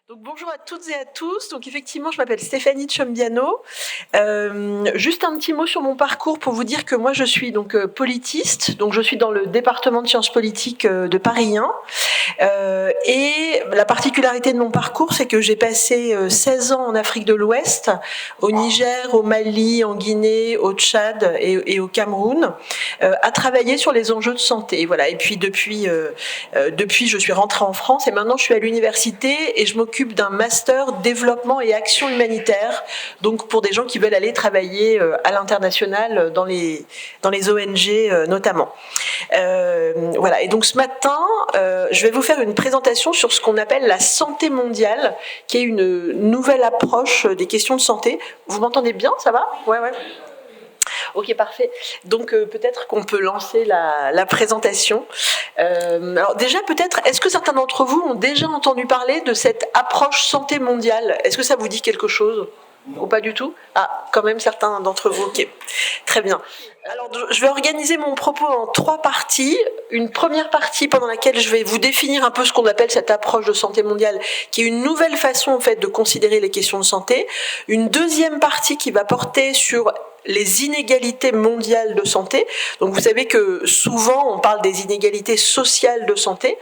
Donc, bonjour à toutes et à tous. Donc effectivement, je m'appelle Stéphanie Ciombiano. Juste un petit mot sur mon parcours pour vous dire que moi je suis donc politiste. Donc je suis dans le département de sciences politiques de Paris 1. Et la particularité de mon parcours, c'est que j'ai passé 16 ans en Afrique de l'Ouest, au Niger, au Mali, en Guinée, au Tchad et au Cameroun, à travailler sur les enjeux de santé. Voilà. Et puis depuis, je suis rentrée en France et maintenant je suis à l'université et je m'occupe d'un master développement et action humanitaire, donc pour des gens qui veulent aller travailler à l'international dans les ONG notamment. Voilà. Et donc ce matin, je vais vous faire une présentation sur ce qu'on appelle la santé mondiale, qui est une nouvelle approche des questions de santé. Vous m'entendez bien, ça va ? Ouais. Ok, parfait. Donc peut-être qu'on peut lancer la présentation. Alors déjà, peut-être, est-ce que certains d'entre vous ont déjà entendu parler de cette approche santé mondiale ? Est-ce que ça vous dit quelque chose ? Ou pas du tout ? Ah, quand même certains d'entre vous, ok. Très bien. Alors, je vais organiser mon propos en 3 parties. Une première partie pendant laquelle je vais vous définir un peu ce qu'on appelle cette approche de santé mondiale, qui est une nouvelle façon en fait de considérer les questions de santé. Une deuxième partie qui va porter sur les inégalités mondiales de santé. Donc vous savez que souvent on parle des inégalités sociales de santé,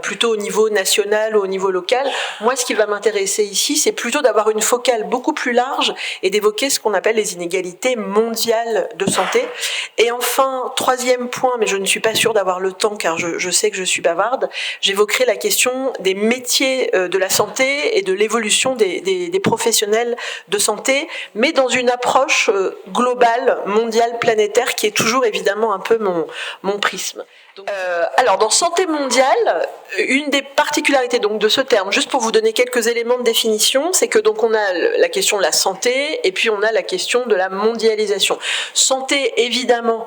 plutôt au niveau national ou au niveau local. Moi, ce qui va m'intéresser ici, c'est plutôt d'avoir une focale beaucoup plus large et d'évoquer ce qu'on appelle les inégalités mondiales de santé. Et enfin, troisième point, mais je ne suis pas sûre d'avoir le temps car je sais que je suis bavarde, j'évoquerai la question des métiers de la santé et de l'évolution des professionnels de santé, mais dans une approche globale, mondiale, planétaire, qui est toujours évidemment un peu mon prisme. Alors, dans santé mondiale, une des particularités donc de ce terme, juste pour vous donner quelques éléments de définition, c'est que donc on a la question de la santé et puis on a la question de la mondialisation. Santé, évidemment,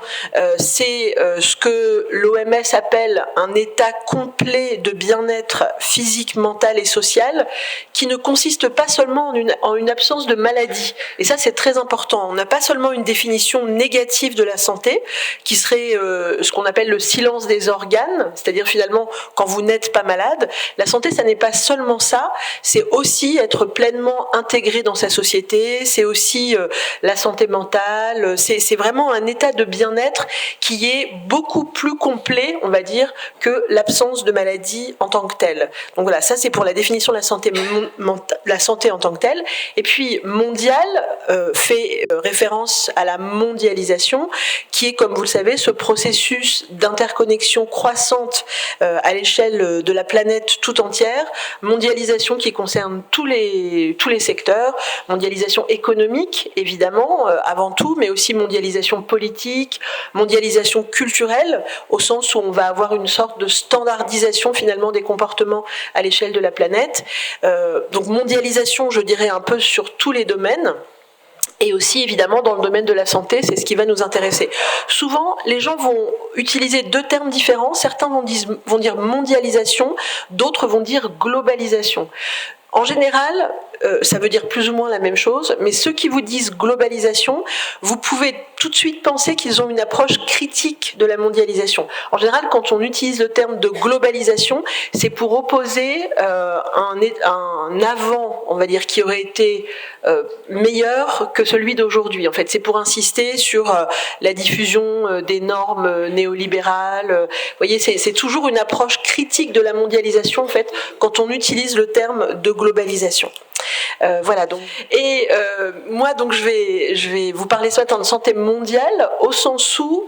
c'est ce que l'OMS appelle un état complet de bien-être physique, mental et social, qui ne consiste pas seulement en une absence de maladie. Et ça, c'est très important. On n'a pas seulement une définition négative de la santé, qui serait ce qu'on appelle le silence des organes, c'est-à-dire finalement quand vous n'êtes pas malade. La santé, ça n'est pas seulement ça, c'est aussi être pleinement intégré dans sa société, c'est aussi la santé mentale, c'est vraiment un état de bien-être qui est beaucoup plus complet, on va dire, que l'absence de maladie en tant que telle. Donc voilà, ça c'est pour la définition de la santé en tant que telle. Et puis mondial fait référence à la mondialisation, qui est, comme vous le savez, ce processus d'interconnexion croissante à l'échelle de la planète tout entière, mondialisation qui concerne tous les secteurs, mondialisation économique évidemment avant tout, mais aussi mondialisation politique, mondialisation culturelle, au sens où on va avoir une sorte de standardisation finalement des comportements à l'échelle de la planète. Donc mondialisation, je dirais un peu sur tous les domaines. Et aussi, évidemment, dans le domaine de la santé, c'est ce qui va nous intéresser. Souvent, les gens vont utiliser 2 termes différents. Certains vont dire mondialisation, d'autres vont dire globalisation. En général, ça veut dire plus ou moins la même chose, mais ceux qui vous disent globalisation, vous pouvez tout de suite penser qu'ils ont une approche critique de la mondialisation. En général, quand on utilise le terme de globalisation, c'est pour opposer un avant, on va dire, qui aurait été meilleur que celui d'aujourd'hui. En fait, c'est pour insister sur la diffusion des normes néolibérales. Vous voyez, c'est toujours une approche critique de la mondialisation, en fait, quand on utilise le terme de globalisation. Voilà donc. Et moi donc je vais vous parler ce matin de santé mondiale au sens où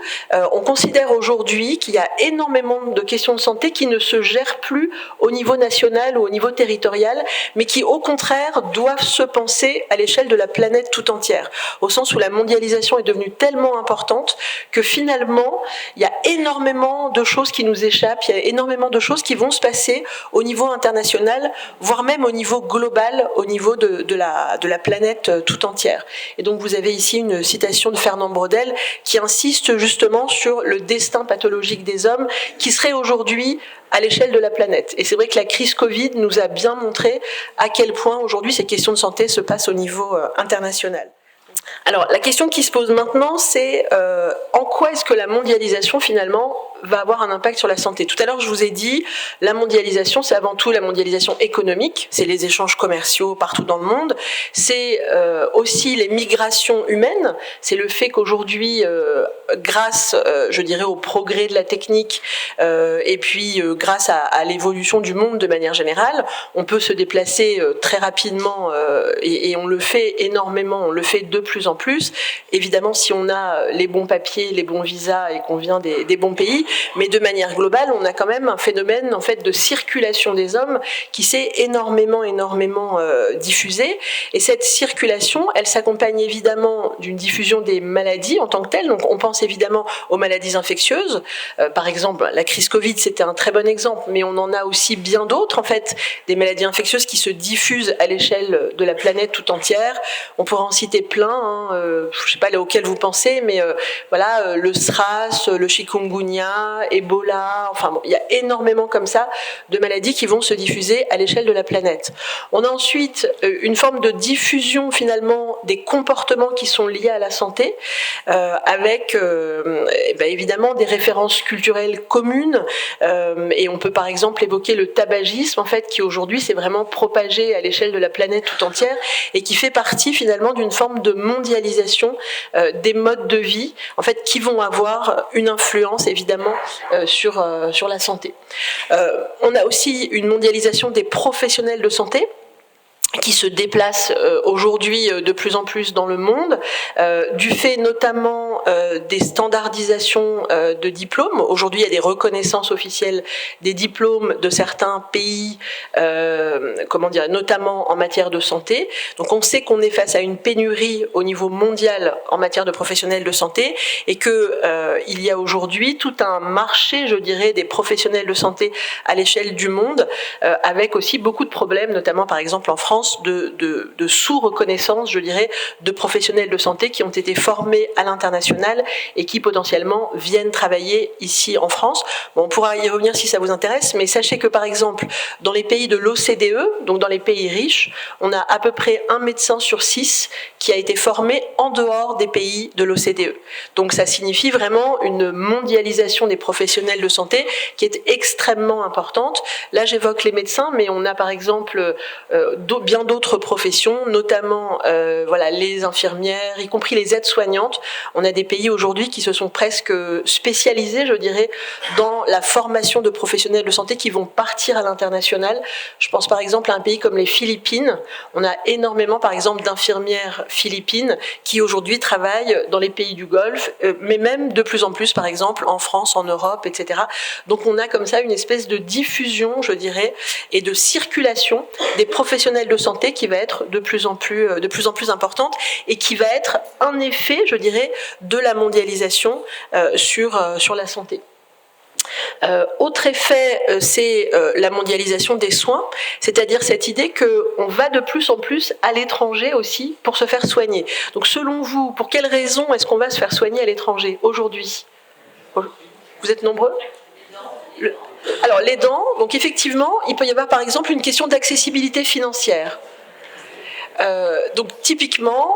on considère aujourd'hui qu'il y a énormément de questions de santé qui ne se gèrent plus au niveau national ou au niveau territorial, mais qui au contraire doivent se penser à l'échelle de la planète tout entière, au sens où la mondialisation est devenue tellement importante que finalement il y a énormément de choses qui nous échappent, il y a énormément de choses qui vont se passer au niveau international, voire même au niveau global, au niveau de la planète tout entière. Et donc vous avez ici une citation de Fernand Braudel qui insiste justement sur le destin pathologique des hommes qui serait aujourd'hui à l'échelle de la planète. Et c'est vrai que la crise Covid nous a bien montré à quel point aujourd'hui ces questions de santé se passent au niveau international. Alors, la question qui se pose maintenant, c'est en quoi est-ce que la mondialisation, finalement, va avoir un impact sur la santé. Tout à l'heure, je vous ai dit, la mondialisation, c'est avant tout la mondialisation économique, c'est les échanges commerciaux partout dans le monde, c'est aussi les migrations humaines, c'est le fait qu'aujourd'hui, grâce, je dirais, au progrès de la technique, et puis grâce à l'évolution du monde de manière générale, on peut se déplacer très rapidement, et on le fait énormément, on le fait de plus en plus. Évidemment, si on a les bons papiers, les bons visas et qu'on vient des bons pays, mais de manière globale, on a quand même un phénomène en fait de circulation des hommes qui s'est énormément diffusé. Et cette circulation, elle s'accompagne évidemment d'une diffusion des maladies en tant que telles. Donc on pense évidemment aux maladies infectieuses. Par exemple, la crise Covid, c'était un très bon exemple, mais on en a aussi bien d'autres en fait, des maladies infectieuses qui se diffusent à l'échelle de la planète tout entière. On pourrait en citer plein, hein, je ne sais pas auxquels vous pensez, mais voilà, le SRAS, le chikungunya, Ebola, enfin bon, il y a énormément comme ça de maladies qui vont se diffuser à l'échelle de la planète. On a ensuite une forme de diffusion finalement des comportements qui sont liés à la santé, avec évidemment des références culturelles communes, et on peut par exemple évoquer le tabagisme en fait qui aujourd'hui s'est vraiment propagé à l'échelle de la planète tout entière et qui fait partie finalement d'une forme de mondialisation des modes de vie en fait qui vont avoir une influence évidemment sur la santé. On a aussi une mondialisation des professionnels de santé qui se déplacent aujourd'hui de plus en plus dans le monde, du fait notamment des standardisations de diplômes. Aujourd'hui, il y a des reconnaissances officielles des diplômes de certains pays, notamment en matière de santé. Donc on sait qu'on est face à une pénurie au niveau mondial en matière de professionnels de santé et que il y a aujourd'hui tout un marché, je dirais, des professionnels de santé à l'échelle du monde, avec aussi beaucoup de problèmes, notamment par exemple en France, de sous-reconnaissance, je dirais, de professionnels de santé qui ont été formés à l'international et qui potentiellement viennent travailler ici en France. Bon, on pourra y revenir si ça vous intéresse, mais sachez que par exemple, dans les pays de l'OCDE, donc dans les pays riches, on a à peu près un médecin sur 6 qui a été formé en dehors des pays de l'OCDE. Donc ça signifie vraiment une mondialisation des professionnels de santé qui est extrêmement importante. Là, j'évoque les médecins, mais on a par exemple bien d'autres professions, notamment les infirmières, y compris les aides-soignantes. On a des pays aujourd'hui qui se sont presque spécialisés, je dirais, dans la formation de professionnels de santé qui vont partir à l'international. Je pense par exemple à un pays comme les Philippines. On a énormément, par exemple, d'infirmières philippines qui aujourd'hui travaillent dans les pays du Golfe, mais même de plus en plus, par exemple, en France, en Europe, etc. Donc on a comme ça une espèce de diffusion, je dirais, et de circulation des professionnels de santé qui va être de plus en plus importante et qui va être un effet, je dirais, de la mondialisation sur la santé. Autre effet, c'est la mondialisation des soins, c'est-à-dire cette idée qu'on va de plus en plus à l'étranger aussi pour se faire soigner. Donc selon vous, pour quelles raisons est-ce qu'on va se faire soigner à l'étranger aujourd'hui ? Vous êtes nombreux ? Alors les dents, donc effectivement, il peut y avoir par exemple une question d'accessibilité financière. Donc typiquement,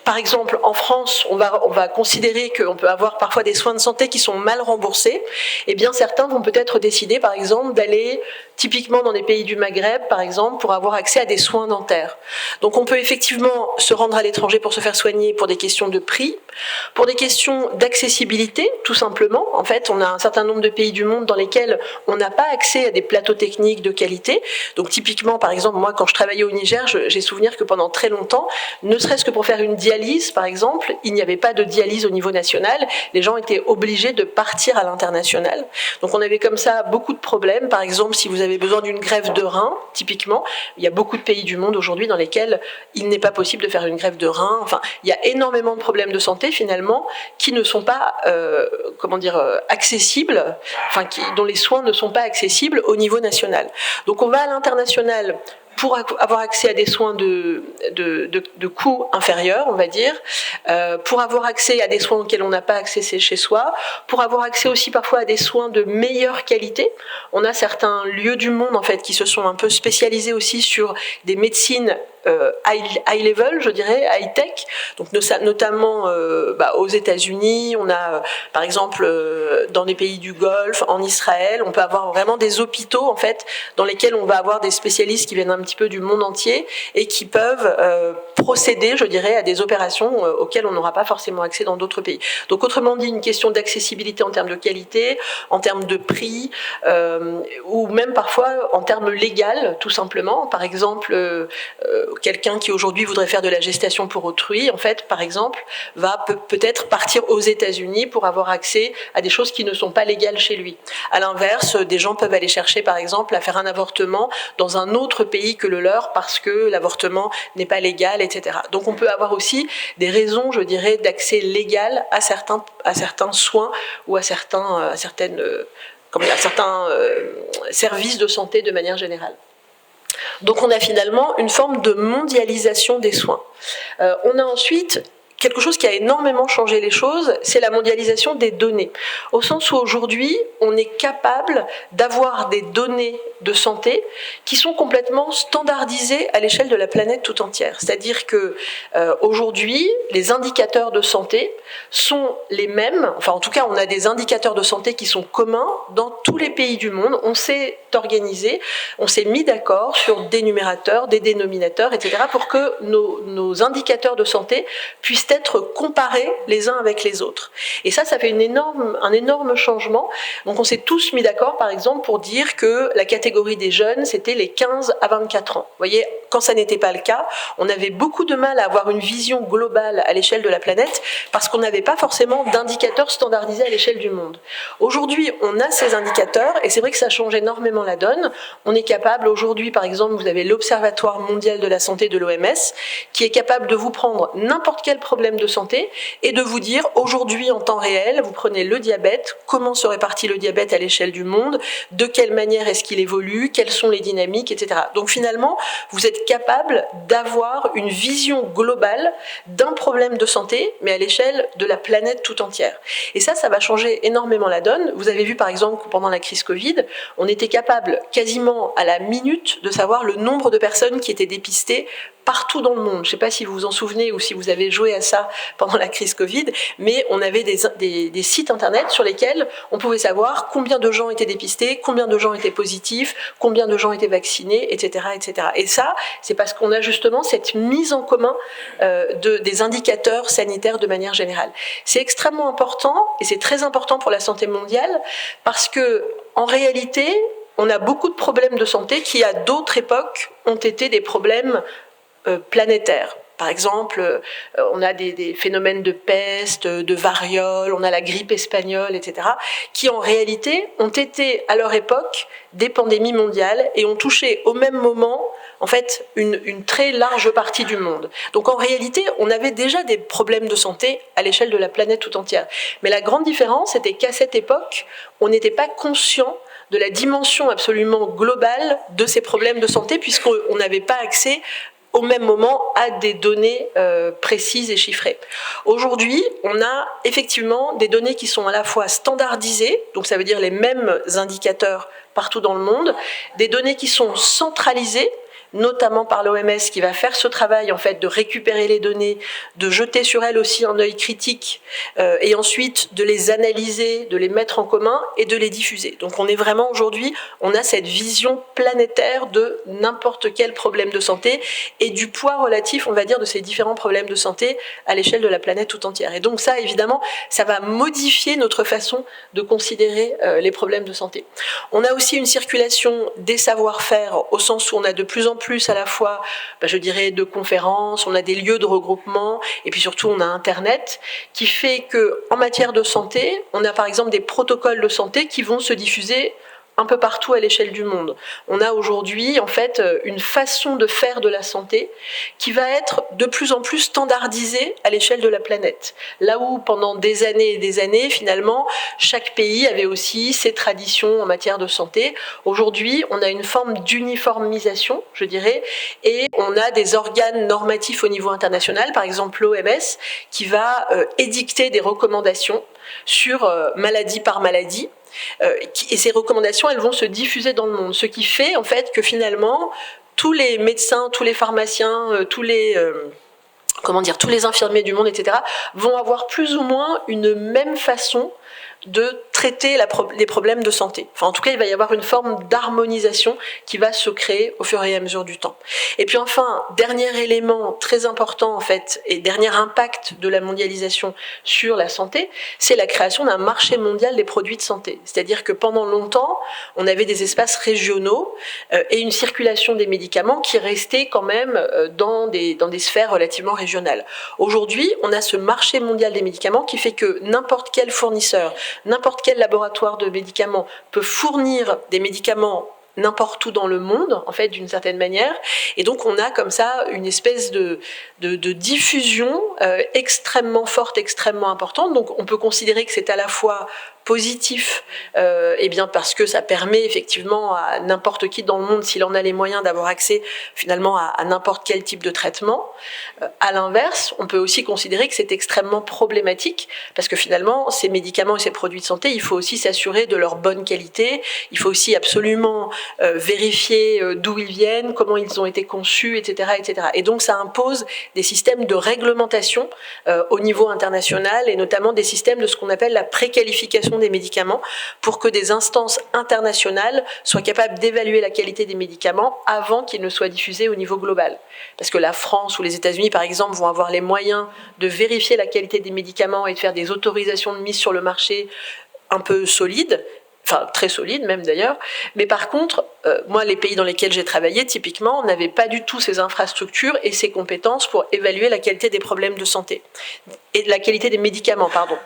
par exemple en France, on va considérer qu'on peut avoir parfois des soins de santé qui sont mal remboursés. Eh bien certains vont peut-être décider par exemple d'aller typiquement dans les pays du Maghreb par exemple pour avoir accès à des soins dentaires. Donc on peut effectivement se rendre à l'étranger pour se faire soigner pour des questions de prix, pour des questions d'accessibilité tout simplement. En fait, on a un certain nombre de pays du monde dans lesquels on n'a pas accès à des plateaux techniques de qualité. Donc typiquement par exemple moi quand je travaillais au Niger, j'ai souvenir que pendant très longtemps, ne serait-ce que pour faire une dialyse par exemple, il n'y avait pas de dialyse au niveau national, les gens étaient obligés de partir à l'international. Donc on avait comme ça beaucoup de problèmes. Par exemple, si vous avez besoin d'une greffe de rein, typiquement, il y a beaucoup de pays du monde aujourd'hui dans lesquels il n'est pas possible de faire une greffe de rein. Enfin, il y a énormément de problèmes de santé finalement qui ne sont pas accessibles, enfin dont les soins ne sont pas accessibles au niveau national. Donc on va à l'international pour avoir accès à des soins de coût inférieur, on va dire, pour avoir accès à des soins auxquels on n'a pas accès chez soi, pour avoir accès aussi parfois à des soins de meilleure qualité. On a certains lieux du monde en fait qui se sont un peu spécialisés aussi sur des médecines high level, je dirais, high tech, donc notamment aux États-Unis. On a par exemple dans les pays du Golfe, en Israël, on peut avoir vraiment des hôpitaux en fait dans lesquels on va avoir des spécialistes qui viennent un petit peu du monde entier et qui peuvent procéder, je dirais, à des opérations auxquelles on n'aura pas forcément accès dans d'autres pays. Donc autrement dit, une question d'accessibilité en termes de qualité, en termes de prix, ou même parfois en termes légal, tout simplement. Par exemple, quelqu'un qui aujourd'hui voudrait faire de la gestation pour autrui, en fait, par exemple, va peut-être partir aux États-Unis pour avoir accès à des choses qui ne sont pas légales chez lui. À l'inverse, des gens peuvent aller chercher, par exemple, à faire un avortement dans un autre pays que le leur parce que l'avortement n'est pas légal, etc. Donc on peut avoir aussi des raisons, je dirais, d'accès légal à certains soins ou à certains services de santé de manière générale. Donc on a finalement une forme de mondialisation des soins. On a ensuite quelque chose qui a énormément changé les choses, c'est la mondialisation des données. Au sens où aujourd'hui, on est capable d'avoir des données de santé qui sont complètement standardisées à l'échelle de la planète tout entière. C'est-à-dire que aujourd'hui, les indicateurs de santé sont les mêmes, enfin en tout cas on a des indicateurs de santé qui sont communs dans tous les pays du monde. On s'est organisé, on s'est mis d'accord sur des numérateurs, des dénominateurs, etc. pour que nos indicateurs de santé puissent être comparés les uns avec les autres. Et ça fait un énorme changement. Donc on s'est tous mis d'accord, par exemple, pour dire que la catégorie des jeunes, c'était les 15 à 24 ans. Vous voyez, quand ça n'était pas le cas, on avait beaucoup de mal à avoir une vision globale à l'échelle de la planète parce qu'on n'avait pas forcément d'indicateurs standardisés à l'échelle du monde. Aujourd'hui, on a ces indicateurs et c'est vrai que ça change énormément la donne. On est capable aujourd'hui, par exemple, vous avez l'Observatoire mondial de la santé de l'OMS qui est capable de vous prendre n'importe quel problème de santé et de vous dire aujourd'hui en temps réel, vous prenez le diabète, comment se répartit le diabète à l'échelle du monde, de quelle manière est-ce qu'il évolue, quelles sont les dynamiques, etc. Donc finalement, vous êtes capable d'avoir une vision globale d'un problème de santé, mais à l'échelle de la planète tout entière. Et ça va changer énormément la donne. Vous avez vu par exemple que pendant la crise Covid, on était capable quasiment à la minute de savoir le nombre de personnes qui étaient dépistées partout dans le monde. Je ne sais pas si vous vous en souvenez ou si vous avez joué à ça pendant la crise Covid, mais on avait des sites internet sur lesquels on pouvait savoir combien de gens étaient dépistés, combien de gens étaient positifs, combien de gens étaient vaccinés, etc. etc. Et ça, c'est parce qu'on a justement cette mise en commun des indicateurs sanitaires de manière générale. C'est extrêmement important, et c'est très important pour la santé mondiale, parce que en réalité, on a beaucoup de problèmes de santé qui, à d'autres époques, ont été des problèmes planétaires. Par exemple, on a des phénomènes de peste, de variole, on a la grippe espagnole, etc., qui en réalité ont été à leur époque des pandémies mondiales et ont touché au même moment en fait une très large partie du monde. Donc en réalité, on avait déjà des problèmes de santé à l'échelle de la planète tout entière. Mais la grande différence, c'était qu'à cette époque, on n'était pas conscient de la dimension absolument globale de ces problèmes de santé, puisqu'on n'avait pas accès au même moment à des données précises et chiffrées. Aujourd'hui, on a effectivement des données qui sont à la fois standardisées, donc ça veut dire les mêmes indicateurs partout dans le monde, des données qui sont centralisées, notamment par l'OMS qui va faire ce travail en fait de récupérer les données, de jeter sur elles aussi un œil critique et ensuite de les analyser, de les mettre en commun et de les diffuser. Donc on est vraiment aujourd'hui, on a cette vision planétaire de n'importe quel problème de santé et du poids relatif, on va dire, de ces différents problèmes de santé à l'échelle de la planète tout entière. Et donc ça, évidemment, ça va modifier notre façon de considérer les problèmes de santé. On a aussi une circulation des savoir-faire au sens où on a de plus en plus à la fois, je dirais, de conférences, on a des lieux de regroupement, et puis surtout on a Internet, qui fait qu'en matière de santé, on a par exemple des protocoles de santé qui vont se diffuser un peu partout à l'échelle du monde. On a aujourd'hui en fait une façon de faire de la santé qui va être de plus en plus standardisée à l'échelle de la planète. Là où pendant des années et des années, finalement, chaque pays avait aussi ses traditions en matière de santé. Aujourd'hui, on a une forme d'uniformisation, je dirais, et on a des organes normatifs au niveau international, par exemple l'OMS, qui va édicter des recommandations sur maladie par maladie. Et ces recommandations, elles vont se diffuser dans le monde, ce qui fait en fait que finalement tous les médecins, tous les pharmaciens, tous les infirmiers du monde, etc., vont avoir plus ou moins une même façon de traiter les problèmes de santé. Enfin, en tout cas, il va y avoir une forme d'harmonisation qui va se créer au fur et à mesure du temps. Et puis enfin, dernier élément très important en fait, et dernier impact de la mondialisation sur la santé, c'est la création d'un marché mondial des produits de santé. C'est-à-dire que pendant longtemps, on avait des espaces régionaux et une circulation des médicaments qui restait quand même dans des sphères relativement régionales. Aujourd'hui, on a ce marché mondial des médicaments qui fait que n'importe quel fournisseur, n'importe quel laboratoire de médicaments peut fournir des médicaments n'importe où dans le monde, en fait, d'une certaine manière. Et donc, on a comme ça une espèce de diffusion extrêmement forte, extrêmement importante. Donc, on peut considérer que c'est à la fois positif, eh bien parce que ça permet effectivement à n'importe qui dans le monde, s'il en a les moyens, d'avoir accès finalement à n'importe quel type de traitement. À l'inverse, on peut aussi considérer que c'est extrêmement problématique, parce que finalement, ces médicaments et ces produits de santé, il faut aussi s'assurer de leur bonne qualité, il faut aussi absolument vérifier d'où ils viennent, comment ils ont été conçus, etc., etc. Et donc ça impose des systèmes de réglementation au niveau international, et notamment des systèmes de ce qu'on appelle la préqualification des médicaments, pour que des instances internationales soient capables d'évaluer la qualité des médicaments avant qu'ils ne soient diffusés au niveau global. Parce que la France ou les États-Unis, par exemple, vont avoir les moyens de vérifier la qualité des médicaments et de faire des autorisations de mise sur le marché un peu solides, enfin très solide même d'ailleurs, mais par contre, moi les pays dans lesquels j'ai travaillé, typiquement, on n'avait pas du tout ces infrastructures et ces compétences pour évaluer la qualité des problèmes de santé, et la qualité des médicaments, pardon,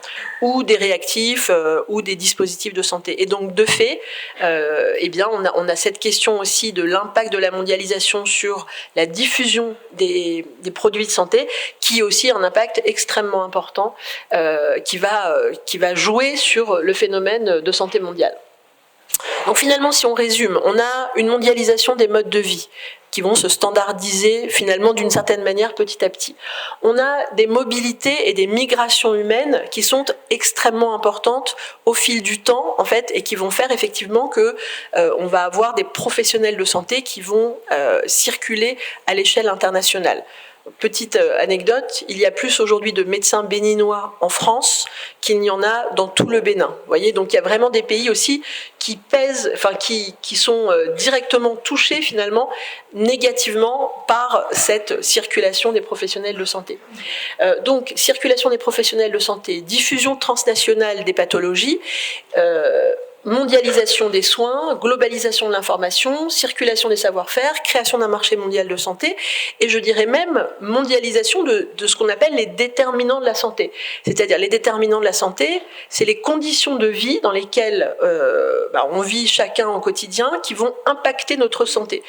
ou des réactifs, ou des dispositifs de santé. Et donc de fait, eh bien, on a cette question aussi de l'impact de la mondialisation sur la diffusion des produits de santé, qui est aussi un impact extrêmement important, qui va jouer sur le phénomène de santé mondiale. Donc finalement, si on résume, on a une mondialisation des modes de vie qui vont se standardiser finalement d'une certaine manière petit à petit. On a des mobilités et des migrations humaines qui sont extrêmement importantes au fil du temps en fait, et qui vont faire effectivement que on va avoir des professionnels de santé qui vont circuler à l'échelle internationale. Petite anecdote, il y a plus aujourd'hui de médecins béninois en France qu'il n'y en a dans tout le Bénin. Vous voyez, donc il y a vraiment des pays aussi qui pèsent, enfin qui sont directement touchés finalement négativement par cette circulation des professionnels de santé. Donc circulation des professionnels de santé, diffusion transnationale des pathologies, mondialisation des soins, globalisation de l'information, circulation des savoir-faire, création d'un marché mondial de santé, et je dirais même mondialisation de ce qu'on appelle les déterminants de la santé. C'est-à-dire les déterminants de la santé, c'est les conditions de vie dans lesquelles on vit chacun au quotidien qui vont impacter notre santé.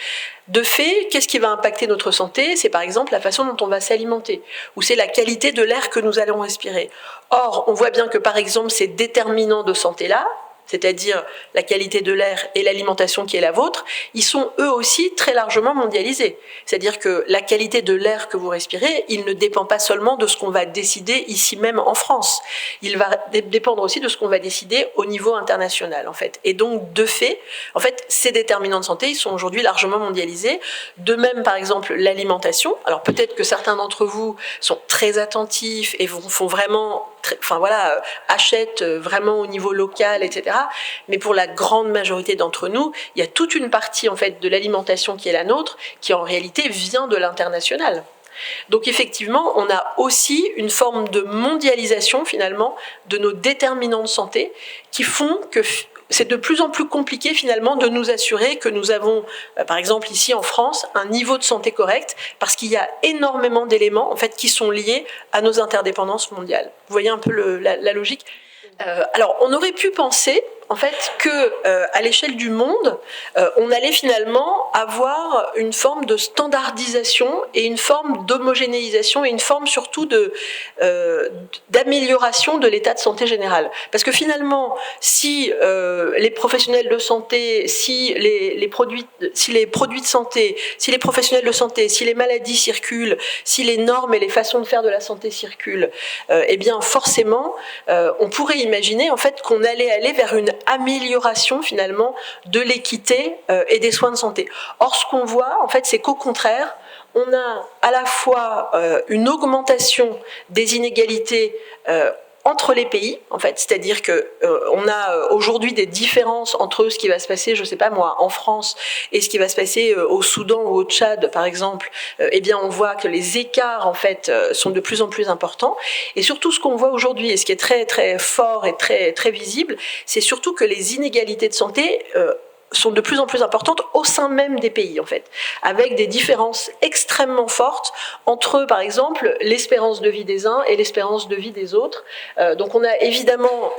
De fait, qu'est-ce qui va impacter notre santé? C'est par exemple la façon dont on va s'alimenter, ou c'est la qualité de l'air que nous allons respirer. Or, on voit bien que par exemple ces déterminants de santé-là, c'est-à-dire la qualité de l'air et l'alimentation qui est la vôtre, ils sont eux aussi très largement mondialisés. C'est-à-dire que la qualité de l'air que vous respirez, il ne dépend pas seulement de ce qu'on va décider ici même en France. Il va dépendre aussi de ce qu'on va décider au niveau international, en fait. Et donc, de fait, en fait, ces déterminants de santé, ils sont aujourd'hui largement mondialisés. De même, par exemple, l'alimentation. Alors, peut-être que certains d'entre vous sont très attentifs et font vraiment, achètent vraiment au niveau local, etc. Mais pour la grande majorité d'entre nous, il y a toute une partie en fait de l'alimentation qui est la nôtre, qui en réalité vient de l'international. Donc effectivement, on a aussi une forme de mondialisation finalement de nos déterminants de santé qui font que c'est de plus en plus compliqué finalement de nous assurer que nous avons, par exemple ici en France, un niveau de santé correct, parce qu'il y a énormément d'éléments en fait qui sont liés à nos interdépendances mondiales. Vous voyez un peu la logique ? Alors, on aurait pu penser, en fait, que à l'échelle du monde, on allait finalement avoir une forme de standardisation et une forme d'homogénéisation et une forme surtout d'amélioration de l'état de santé général. Parce que finalement, si les professionnels de santé, si les produits de santé, si les professionnels de santé, si les maladies circulent, si les normes et les façons de faire de la santé circulent, eh bien forcément, on pourrait imaginer en fait qu'on allait aller vers une amélioration finalement de l'équité et des soins de santé. Or, ce qu'on voit, en fait, c'est qu'au contraire, on a à la fois une augmentation des inégalités entre les pays, en fait, c'est-à-dire que on a aujourd'hui des différences entre ce qui va se passer, je sais pas moi, en France et ce qui va se passer au Soudan ou au Tchad, par exemple. Eh bien, on voit que les écarts, en fait, sont de plus en plus importants. Et surtout, ce qu'on voit aujourd'hui, et ce qui est très très fort et très très visible, c'est surtout que les inégalités de santé sont de plus en plus importantes au sein même des pays, en fait, avec des différences extrêmement fortes entre, par exemple, l'espérance de vie des uns et l'espérance de vie des autres. Donc on a évidemment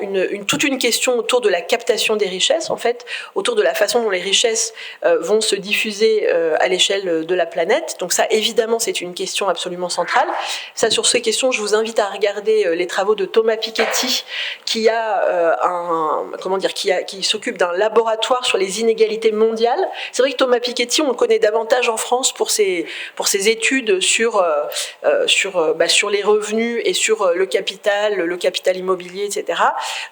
toute une question autour de la captation des richesses, en fait, autour de la façon dont les richesses vont se diffuser à l'échelle de la planète. Donc ça, évidemment, c'est une question absolument centrale. Ça, sur ces questions, je vous invite à regarder les travaux de Thomas Piketty, qui a qui s'occupe d'un laboratoire sur les inégalités mondiales. C'est vrai que Thomas Piketty, on le connaît davantage en France pour ses études sur les revenus et sur le capital immobilier, etc.,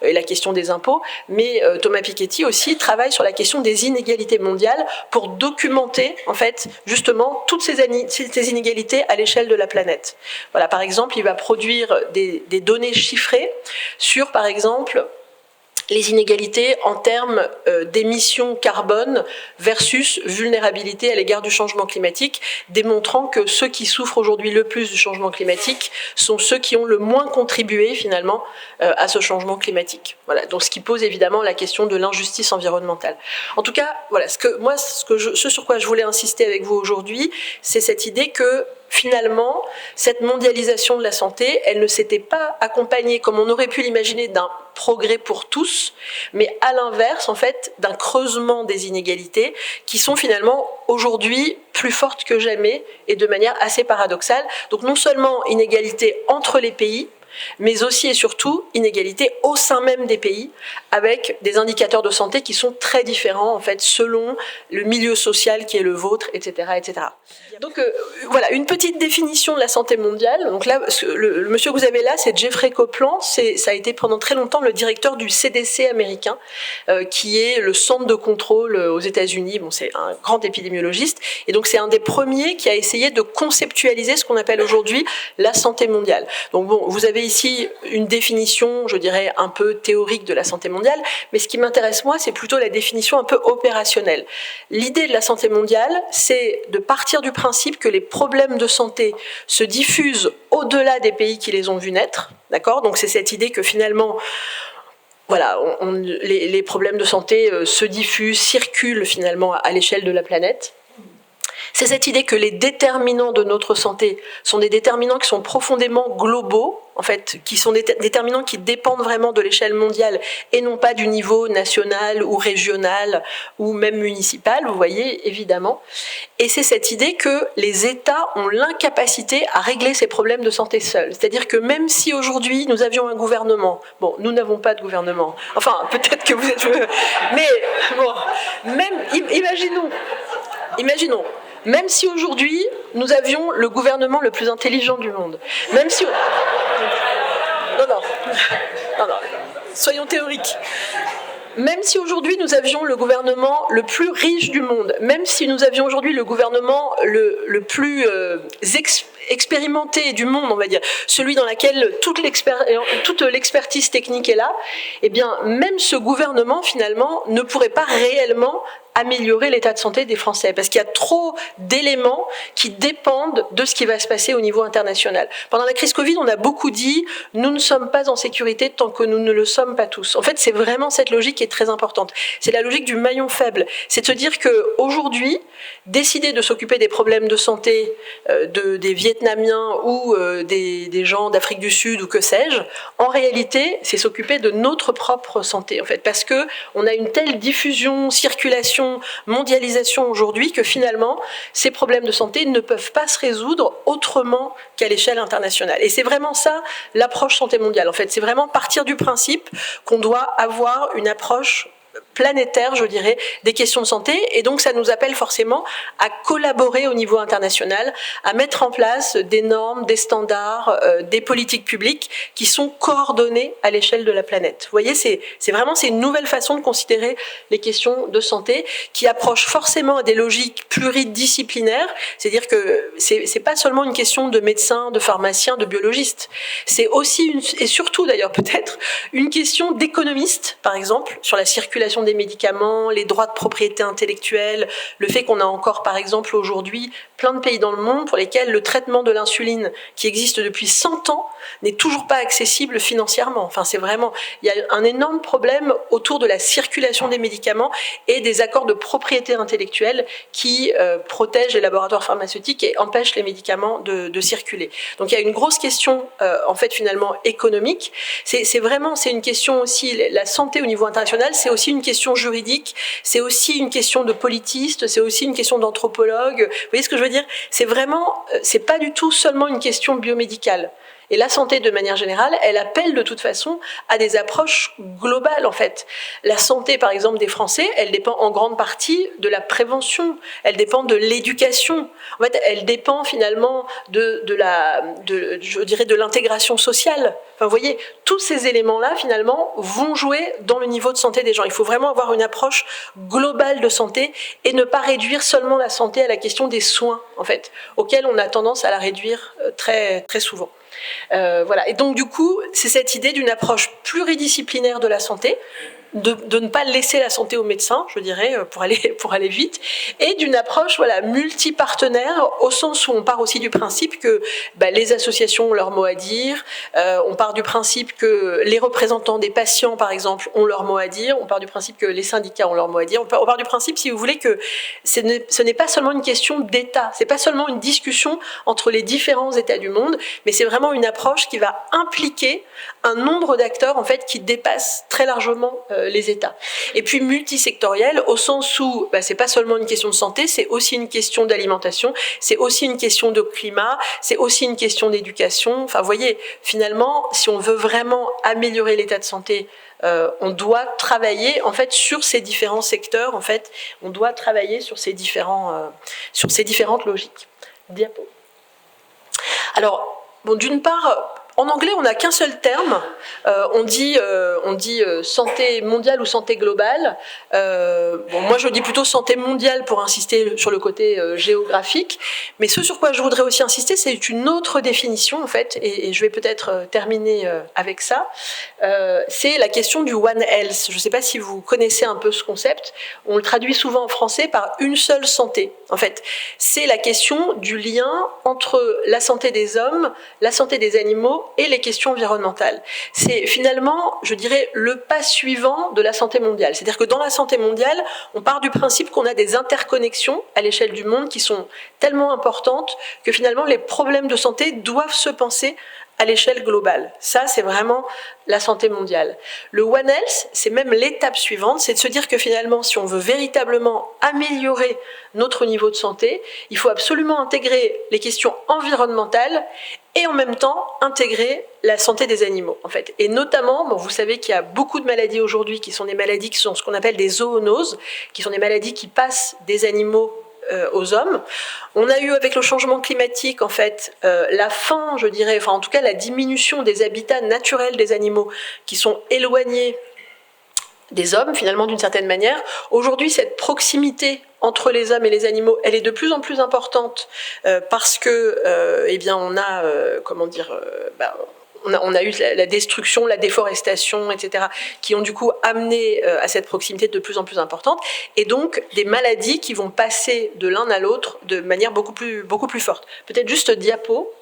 et la question des impôts. Mais Thomas Piketty aussi travaille sur la question des inégalités mondiales pour documenter, en fait, justement, toutes ces inégalités à l'échelle de la planète. Voilà, par exemple, il va produire des données chiffrées sur, par exemple, les inégalités en termes d'émissions carbone versus vulnérabilité à l'égard du changement climatique, démontrant que ceux qui souffrent aujourd'hui le plus du changement climatique sont ceux qui ont le moins contribué finalement à ce changement climatique. Voilà, donc ce qui pose évidemment la question de l'injustice environnementale. En tout cas, voilà, ce sur quoi je voulais insister avec vous aujourd'hui, c'est cette idée que finalement, cette mondialisation de la santé, elle ne s'était pas accompagnée, comme on aurait pu l'imaginer, d'un progrès pour tous, mais à l'inverse, en fait, d'un creusement des inégalités qui sont finalement aujourd'hui plus fortes que jamais et de manière assez paradoxale. Donc non seulement inégalités entre les pays, mais aussi et surtout inégalités au sein même des pays, avec des indicateurs de santé qui sont très différents en fait selon le milieu social qui est le vôtre, etc., etc. Donc voilà, une petite définition de la santé mondiale. Donc là, le monsieur que vous avez là, c'est Jeffrey Copeland. Ça a été pendant très longtemps le directeur du CDC américain, qui est le centre de contrôle aux États-Unis. Bon, c'est un grand épidémiologiste, et donc c'est un des premiers qui a essayé de conceptualiser ce qu'on appelle aujourd'hui la santé mondiale. Donc bon, vous avez ici une définition, je dirais, un peu théorique de la santé mondiale, mais ce qui m'intéresse moi, c'est plutôt la définition un peu opérationnelle. L'idée de la santé mondiale, c'est de partir du principe que les problèmes de santé se diffusent au-delà des pays qui les ont vus naître, d'accord ? Donc c'est cette idée que finalement, voilà, les problèmes de santé se diffusent, circulent finalement à l'échelle de la planète. C'est cette idée que les déterminants de notre santé sont des déterminants qui sont profondément globaux, en fait, qui sont des déterminants qui dépendent vraiment de l'échelle mondiale et non pas du niveau national ou régional ou même municipal, vous voyez, évidemment. Et c'est cette idée que les États ont l'incapacité à régler ces problèmes de santé seuls. C'est-à-dire que même si aujourd'hui nous avions un gouvernement, bon, nous n'avons pas de gouvernement, enfin, peut-être que vous êtes... Mais bon, même, imaginons, même si aujourd'hui, nous avions le gouvernement le plus intelligent du monde, même si... Non, soyons théoriques. Même si aujourd'hui nous avions le gouvernement le plus riche du monde, même si nous avions aujourd'hui le gouvernement le plus expérimenté du monde, on va dire, celui dans lequel toute l'expertise technique est là, eh bien, même ce gouvernement, finalement, ne pourrait pas réellement améliorer l'état de santé des Français, parce qu'il y a trop d'éléments qui dépendent de ce qui va se passer au niveau international. Pendant la crise Covid, on a beaucoup dit « nous ne sommes pas en sécurité tant que nous ne le sommes pas tous ». En fait, c'est vraiment cette logique qui est très importante. C'est la logique du maillon faible. C'est de se dire qu'aujourd'hui, décider de s'occuper des problèmes de santé des Vietnamiens ou des gens d'Afrique du Sud ou que sais-je, en réalité, c'est s'occuper de notre propre santé, en fait, parce qu'on a une telle diffusion, circulation, mondialisation aujourd'hui que finalement, ces problèmes de santé ne peuvent pas se résoudre autrement qu'à l'échelle internationale. Et c'est vraiment ça, l'approche santé mondiale. En fait, c'est vraiment partir du principe qu'on doit avoir une approche planétaire, je dirais, des questions de santé. Et donc, ça nous appelle forcément à collaborer au niveau international, à mettre en place des normes, des standards, des politiques publiques qui sont coordonnées à l'échelle de la planète. Vous voyez, c'est une nouvelle façon de considérer les questions de santé qui approche forcément à des logiques pluridisciplinaires. C'est-à-dire que c'est pas seulement une question de médecins, de pharmaciens, de biologistes. C'est aussi et surtout d'ailleurs peut-être une question d'économistes, par exemple, sur la circulation des médicaments, les droits de propriété intellectuelle, le fait qu'on a encore, par exemple, aujourd'hui, plein de pays dans le monde pour lesquels le traitement de l'insuline, qui existe depuis 100 ans, n'est toujours pas accessible financièrement. Enfin, c'est vraiment, il y a un énorme problème autour de la circulation des médicaments et des accords de propriété intellectuelle qui protègent les laboratoires pharmaceutiques et empêchent les médicaments de circuler. Donc, il y a une grosse question, en fait, finalement, économique. C'est une question aussi, la santé au niveau international, c'est aussi une question juridique, c'est aussi une question de politistes, c'est aussi une question d'anthropologues. Vous voyez ce que je veux dire? C'est pas du tout seulement une question biomédicale. Et la santé, de manière générale, elle appelle de toute façon à des approches globales, en fait. La santé, par exemple, des Français, elle dépend en grande partie de la prévention, elle dépend de l'éducation. En fait, elle dépend finalement de l'intégration sociale. Enfin, vous voyez, tous ces éléments-là, finalement, vont jouer dans le niveau de santé des gens. Il faut vraiment avoir une approche globale de santé et ne pas réduire seulement la santé à la question des soins, en fait, auxquels on a tendance à la réduire très, très souvent. Voilà. Et donc, du coup, c'est cette idée d'une approche pluridisciplinaire de la santé, de ne pas laisser la santé aux médecins, je dirais, pour aller vite, et d'une approche multipartenaire, au sens où on part aussi du principe que les associations ont leur mot à dire, on part du principe que les représentants des patients, par exemple, ont leur mot à dire, on part du principe que les syndicats ont leur mot à dire, on part du principe, si vous voulez, que ce n'est pas seulement une question d'État, c'est pas seulement une discussion entre les différents États du monde, mais c'est vraiment une approche qui va impliquer un nombre d'acteurs, en fait, qui dépasse très largement les États. Et puis multisectoriel, au sens où c'est pas seulement une question de santé, c'est aussi une question d'alimentation, c'est aussi une question de climat, c'est aussi une question d'éducation. Enfin, vous voyez, finalement, si on veut vraiment améliorer l'état de santé, on doit travailler en fait sur ces différents secteurs. En fait, on doit travailler sur ces différentes logiques. Diapo. Alors, bon, d'une part, en anglais, on n'a qu'un seul terme. On dit santé mondiale ou santé globale. Moi, je dis plutôt santé mondiale pour insister sur le côté géographique. Mais ce sur quoi je voudrais aussi insister, c'est une autre définition, en fait, et je vais peut-être terminer avec ça. C'est la question du One Health. Je ne sais pas si vous connaissez un peu ce concept. On le traduit souvent en français par une seule santé. En fait, c'est la question du lien entre la santé des hommes, la santé des animaux et les questions environnementales. C'est finalement, je dirais, le pas suivant de la santé mondiale. C'est-à-dire que dans la santé mondiale, on part du principe qu'on a des interconnexions à l'échelle du monde qui sont tellement importantes que finalement les problèmes de santé doivent se penser à l'échelle globale. Ça, c'est vraiment la santé mondiale. Le One Health, c'est même l'étape suivante, c'est de se dire que finalement, si on veut véritablement améliorer notre niveau de santé, il faut absolument intégrer les questions environnementales et en même temps intégrer la santé des animaux, en fait. Et notamment, vous savez qu'il y a beaucoup de maladies aujourd'hui qui sont des maladies qui sont ce qu'on appelle des zoonoses, qui sont des maladies qui passent des animaux aux hommes. On a eu avec le changement climatique en fait la fin, je dirais, enfin en tout cas la diminution des habitats naturels des animaux qui sont éloignés des hommes finalement d'une certaine manière. Aujourd'hui, cette proximité entre les hommes et les animaux, elle est de plus en plus importante parce que on a on a eu la destruction, la déforestation, etc., qui ont du coup amené à cette proximité de plus en plus importante, et donc des maladies qui vont passer de l'un à l'autre de manière beaucoup plus forte. Peut-être juste diapo.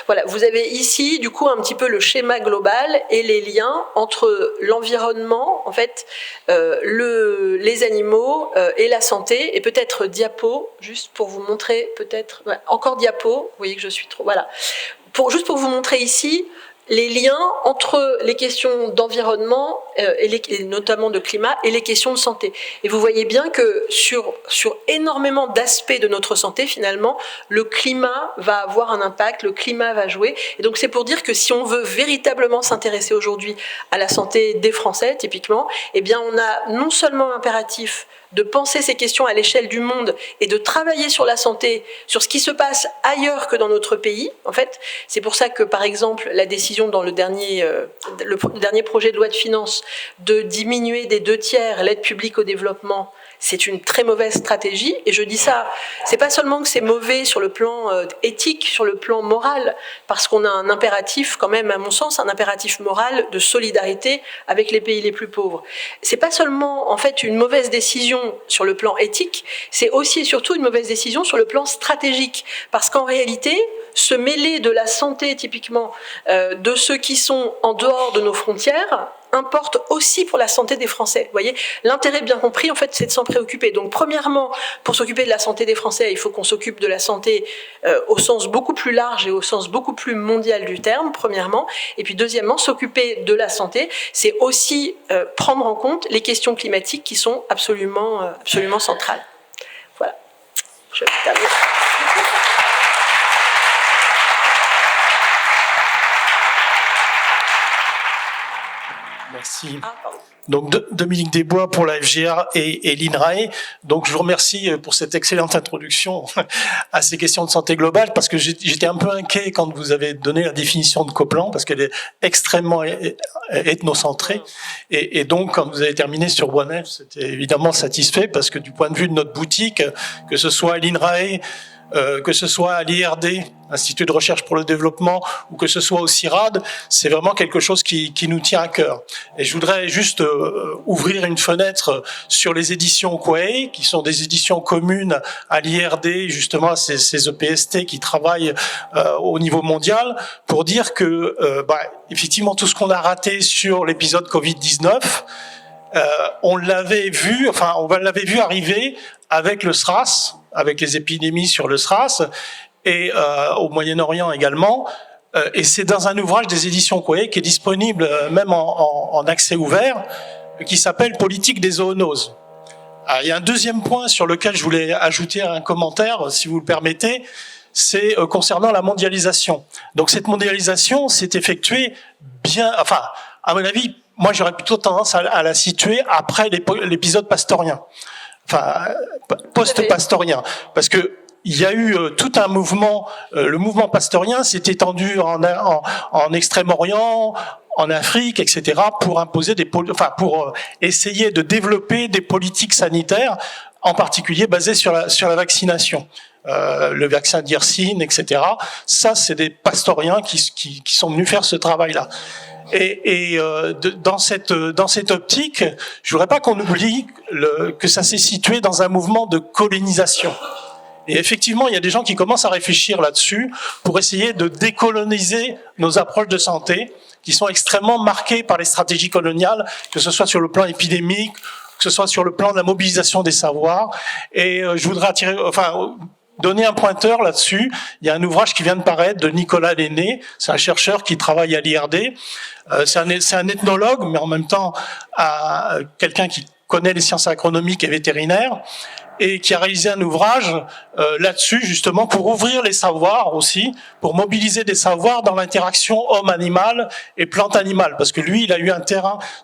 Voilà, vous avez ici du coup un petit peu le schéma global et les liens entre l'environnement, en fait, les animaux et la santé. Et peut-être diapo, juste pour vous montrer, peut-être encore diapo. Vous voyez que je suis trop. Voilà. Juste pour vous montrer ici les liens entre les questions d'environnement et notamment de climat et les questions de santé. Et vous voyez bien que sur énormément d'aspects de notre santé, finalement, le climat va avoir un impact, le climat va jouer. Et donc c'est pour dire que si on veut véritablement s'intéresser aujourd'hui à la santé des Français, typiquement, eh bien on a non seulement l'impératif de penser ces questions à l'échelle du monde et de travailler sur la santé, sur ce qui se passe ailleurs que dans notre pays. En fait, c'est pour ça que, par exemple, la décision dans le dernier projet de loi de finances de diminuer des 2/3 l'aide publique au développement, c'est une très mauvaise stratégie. Et je dis ça, c'est pas seulement que c'est mauvais sur le plan éthique, sur le plan moral, parce qu'on a un impératif, quand même, à mon sens, un impératif moral de solidarité avec les pays les plus pauvres. C'est pas seulement, en fait, une mauvaise décision sur le plan éthique, c'est aussi et surtout une mauvaise décision sur le plan stratégique. Parce qu'en réalité, se mêler de la santé, typiquement, de ceux qui sont en dehors de nos frontières, importe aussi pour la santé des Français. Vous voyez, l'intérêt bien compris, en fait, c'est de s'en préoccuper. Donc, premièrement, pour s'occuper de la santé des Français, il faut qu'on s'occupe de la santé au sens beaucoup plus large et au sens beaucoup plus mondial du terme, premièrement. Et puis, deuxièmement, s'occuper de la santé, c'est aussi prendre en compte les questions climatiques qui sont absolument centrales. Voilà. Je vais terminer. Merci. Donc Dominique Desbois pour la FGA et l'INRAE. Donc je vous remercie pour cette excellente introduction à ces questions de santé globale, parce que j'étais un peu inquiet quand vous avez donné la définition de Coplan, parce qu'elle est extrêmement ethnocentrée. Et donc quand vous avez terminé sur One Health, c'était évidemment satisfait, parce que du point de vue de notre boutique, que ce soit à l'INRAE, que ce soit à l'IRD, Institut de recherche pour le développement, ou que ce soit au CIRAD, c'est vraiment quelque chose qui nous tient à cœur. Et je voudrais juste ouvrir une fenêtre sur les éditions Quae, qui sont des éditions communes à l'IRD, justement à ces EPST qui travaillent au niveau mondial, pour dire que effectivement tout ce qu'on a raté sur l'épisode Covid-19, on l'avait vu, on l'avait vu arriver avec le SRAS, avec les épidémies sur le SRAS, et au Moyen-Orient également. Et c'est dans un ouvrage des éditions Quae qui est disponible même en accès ouvert, qui s'appelle Politique des zoonoses. Alors, il y a un deuxième point sur lequel je voulais ajouter un commentaire, si vous le permettez, c'est concernant la mondialisation. Donc cette mondialisation s'est effectuée bien, à mon avis, moi j'aurais plutôt tendance à la situer après l'épisode pastorien. Post-pastorien, parce que il y a eu tout un mouvement, le mouvement pastorien s'est étendu en Extrême-Orient, en Afrique, etc., pour imposer pour essayer de développer des politiques sanitaires, en particulier basées sur la vaccination. Le vaccin d'Yersin, etc. Ça, c'est des pastoriens qui sont venus faire ce travail-là. Et dans cette optique, je voudrais pas qu'on oublie que ça s'est situé dans un mouvement de colonisation. Et effectivement, il y a des gens qui commencent à réfléchir là-dessus pour essayer de décoloniser nos approches de santé, qui sont extrêmement marquées par les stratégies coloniales, que ce soit sur le plan épidémique, que ce soit sur le plan de la mobilisation des savoirs. Et je voudrais donner un pointeur là-dessus. Il y a un ouvrage qui vient de paraître de Nicolas Lenné, c'est un chercheur qui travaille à l'IRD. C'est un ethnologue, mais en même temps quelqu'un qui connaît les sciences agronomiques et vétérinaires, et qui a réalisé un ouvrage là-dessus, justement, pour ouvrir les savoirs aussi, pour mobiliser des savoirs dans l'interaction homme-animal et plante-animal. Parce que lui, il a eu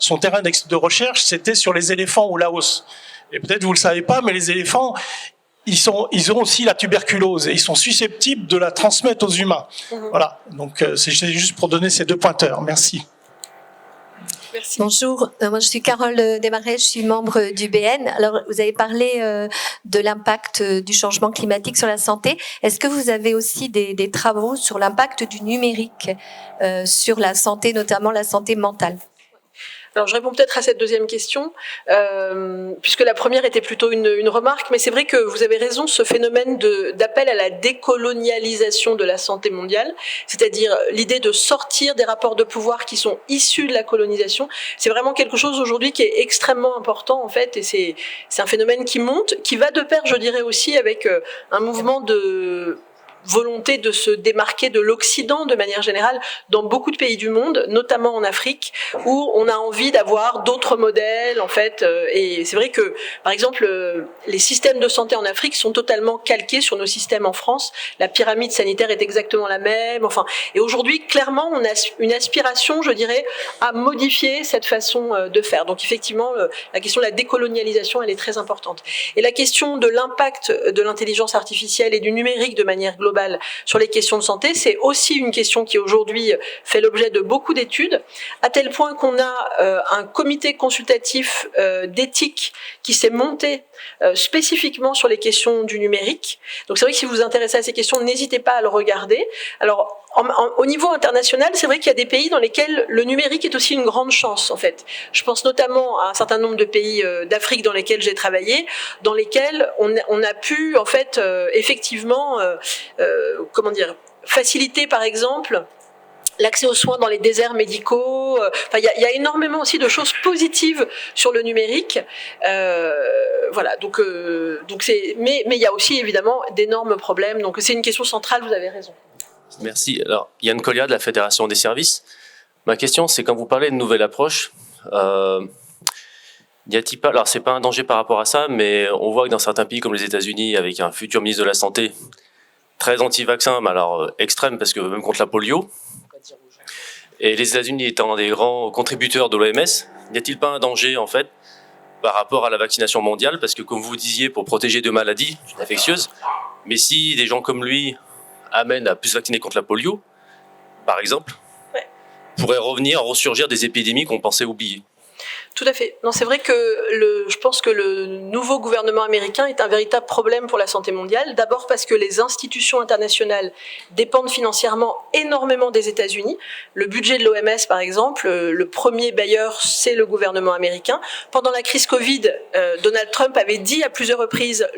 son terrain de recherche, c'était sur les éléphants au Laos. Et peut-être vous le savez pas, mais les éléphants, ils ont aussi la tuberculose et ils sont susceptibles de la transmettre aux humains. Voilà. Donc, c'est juste pour donner ces deux pointeurs. Merci. Merci. Bonjour, moi je suis Carole Desmarais, je suis membre du BN. Alors vous avez parlé de l'impact du changement climatique sur la santé. Est-ce que vous avez aussi des travaux sur l'impact du numérique sur la santé, notamment la santé mentale ? Alors, je réponds peut-être à cette deuxième question, puisque la première était plutôt une remarque, mais c'est vrai que vous avez raison, ce phénomène d'appel à la décolonialisation de la santé mondiale, c'est-à-dire l'idée de sortir des rapports de pouvoir qui sont issus de la colonisation, c'est vraiment quelque chose aujourd'hui qui est extrêmement important, en fait, et c'est un phénomène qui monte, qui va de pair, je dirais aussi, avec un mouvement volonté de se démarquer de l'Occident de manière générale dans beaucoup de pays du monde, notamment en Afrique, où on a envie d'avoir d'autres modèles en fait. Et c'est vrai que, par exemple, les systèmes de santé en Afrique sont totalement calqués sur nos systèmes en France. La pyramide sanitaire est exactement la même. Enfin, et aujourd'hui, clairement, on a une aspiration, je dirais, à modifier cette façon de faire. Donc, effectivement, la question de la décolonialisation, elle est très importante. Et la question de l'impact de l'intelligence artificielle et du numérique de manière globale sur les questions de santé, c'est aussi une question qui aujourd'hui fait l'objet de beaucoup d'études, à tel point qu'on a un comité consultatif d'éthique qui s'est monté spécifiquement sur les questions du numérique. Donc c'est vrai que si vous vous intéressez à ces questions, n'hésitez pas à le regarder. Alors, au niveau international, c'est vrai qu'il y a des pays dans lesquels le numérique est aussi une grande chance, en fait. Je pense notamment à un certain nombre de pays d'Afrique dans lesquels j'ai travaillé, dans lesquels on a pu, en fait, effectivement, comment dire, faciliter, par exemple, l'accès aux soins dans les déserts médicaux. Enfin, il y a énormément aussi de choses positives sur le numérique. Voilà. Donc c'est. Mais il y a aussi évidemment d'énormes problèmes. Donc c'est une question centrale. Vous avez raison. Merci. Alors, Yann Colliat de la Fédération des services. Ma question, c'est quand vous parlez de nouvelle approche, y a-t-il pas, alors c'est pas un danger par rapport à ça, mais on voit que dans certains pays comme les États-Unis, avec un futur ministre de la Santé très anti-vaccin, mais alors extrême parce que même contre la polio, et les États-Unis étant des grands contributeurs de l'OMS, n'y a-t-il pas un danger en fait par rapport à la vaccination mondiale, parce que comme vous disiez, pour protéger de maladies infectieuses, mais si des gens comme lui amènent à plus vacciner contre la polio, par exemple, pourrait revenir, ressurgir des épidémies qu'on pensait oublier. Tout à fait. Non, c'est vrai que je pense que le nouveau gouvernement américain est un véritable problème pour la santé mondiale. D'abord parce que les institutions internationales dépendent financièrement énormément des États-Unis. Le budget de l'OMS, par exemple, le premier bailleur, c'est le gouvernement américain. Pendant la crise Covid, Donald Trump avait dit à plusieurs reprises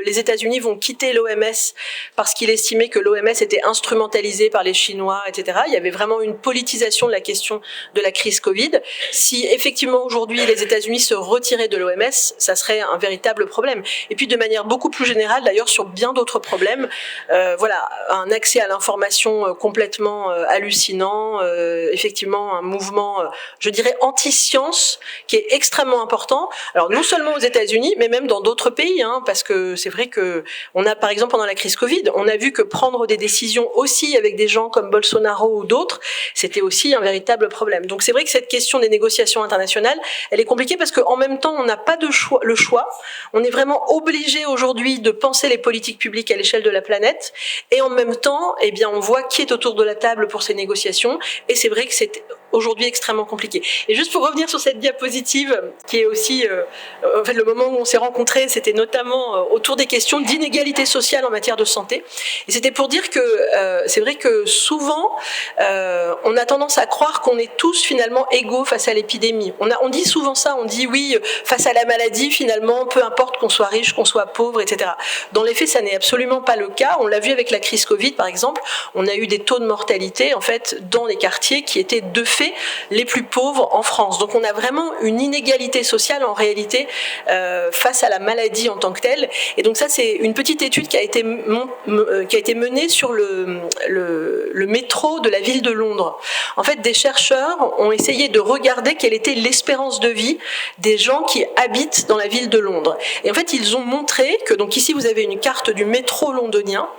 les États-Unis vont quitter l'OMS parce qu'il estimait que l'OMS était instrumentalisée par les Chinois, etc. Il y avait vraiment une politisation de la question de la crise Covid. Si effectivement aujourd'hui les États-Unis se retiraient de l'OMS, ça serait un véritable problème. Et puis de manière beaucoup plus générale, d'ailleurs sur bien d'autres problèmes, voilà, un accès à l'information complètement hallucinant, effectivement un mouvement, je dirais anti-science, qui est extrêmement important. Alors non seulement aux États-Unis, mais même dans d'autres pays, hein, parce que c'est vrai que on a par exemple pendant la crise Covid, on a vu que prendre des décisions aussi avec des gens comme Bolsonaro ou d'autres, c'était aussi un véritable problème. Donc c'est vrai que cette question des négociations internationales, elle est compliquée parce qu'en même temps, on n'a pas de choix, le choix. On est vraiment obligé aujourd'hui de penser les politiques publiques à l'échelle de la planète. Et en même temps, eh bien, on voit qui est autour de la table pour ces négociations. Et c'est vrai que c'est aujourd'hui extrêmement compliqué. Et juste pour revenir sur cette diapositive, qui est aussi, en fait, le moment où on s'est rencontrés, c'était notamment autour des questions d'inégalité sociale en matière de santé. Et c'était pour dire que c'est vrai que souvent, on a tendance à croire qu'on est tous finalement égaux face à l'épidémie. On dit souvent ça, on dit oui, face à la maladie, finalement, peu importe qu'on soit riche, qu'on soit pauvre, etc. Dans les faits, ça n'est absolument pas le cas. On l'a vu avec la crise Covid, par exemple. On a eu des taux de mortalité, en fait, dans les quartiers qui étaient de fait les plus pauvres en France. Donc on a vraiment une inégalité sociale en réalité face à la maladie en tant que telle. Et donc ça, c'est une petite étude qui a été menée sur le métro de la ville de Londres. En fait, des chercheurs ont essayé de regarder quelle était l'espérance de vie des gens qui habitent dans la ville de Londres. Et en fait, ils ont montré que, donc ici vous avez une carte du métro londonien,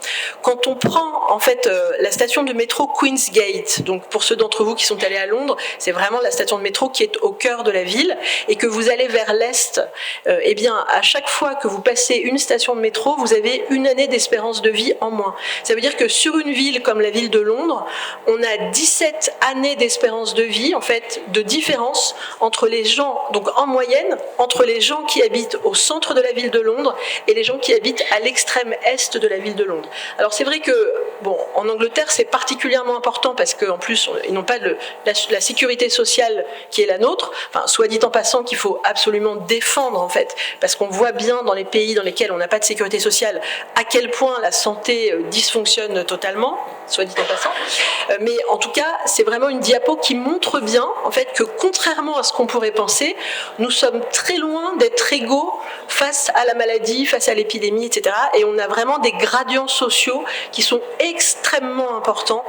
quand on prend en fait la station de métro Queensgate, donc pour ceux d'entre vous qui sont allés à Londres, c'est vraiment la station de métro qui est au cœur de la ville, et que vous allez vers l'est, eh bien à chaque fois que vous passez une station de métro, vous avez une année d'espérance de vie en moins. Ça veut dire que sur une ville comme la ville de Londres, on a 17 années d'espérance de vie en fait de différence entre les gens, donc en moyenne, entre les gens qui habitent au centre de la ville de Londres et les gens qui habitent à l'extrême est de la ville de Londres. Alors c'est vrai que bon, en Angleterre c'est particulièrement important parce qu'en plus ils n'ont pas la la sécurité sociale qui est la nôtre, enfin, soit dit en passant qu'il faut absolument défendre en fait, parce qu'on voit bien dans les pays dans lesquels on n'a pas de sécurité sociale à quel point la santé dysfonctionne totalement, soit dit en passant. Mais en tout cas, c'est vraiment une diapo qui montre bien en fait que contrairement à ce qu'on pourrait penser, nous sommes très loin d'être égaux face à la maladie, face à l'épidémie, etc. Et on a vraiment des gradients sociaux qui sont extrêmement importants.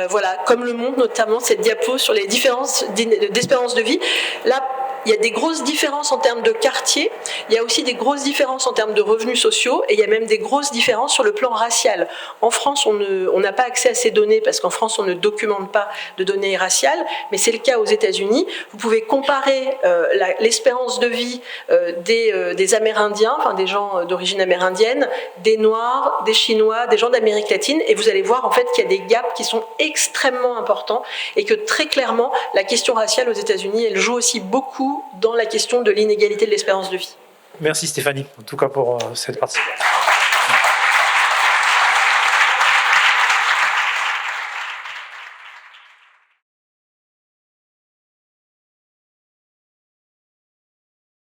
Voilà, comme le montre notamment cette diapo sur les différences d'espérance de vie. Là, il y a des grosses différences en termes de quartier, il y a aussi des grosses différences en termes de revenus sociaux, et il y a même des grosses différences sur le plan racial. En France, on n'a pas accès à ces données, parce qu'en France, on ne documente pas de données raciales, mais c'est le cas aux États-Unis. Vous pouvez comparer l'espérance de vie des Amérindiens, enfin des gens d'origine amérindienne, des Noirs, des Chinois, des gens d'Amérique latine, et vous allez voir en fait qu'il y a des gaps qui sont extrêmement importants, et que très clairement, la question raciale aux États-Unis, elle joue aussi beaucoup dans la question de l'inégalité de l'espérance de vie. Merci Stéphanie, en tout cas pour cette partie.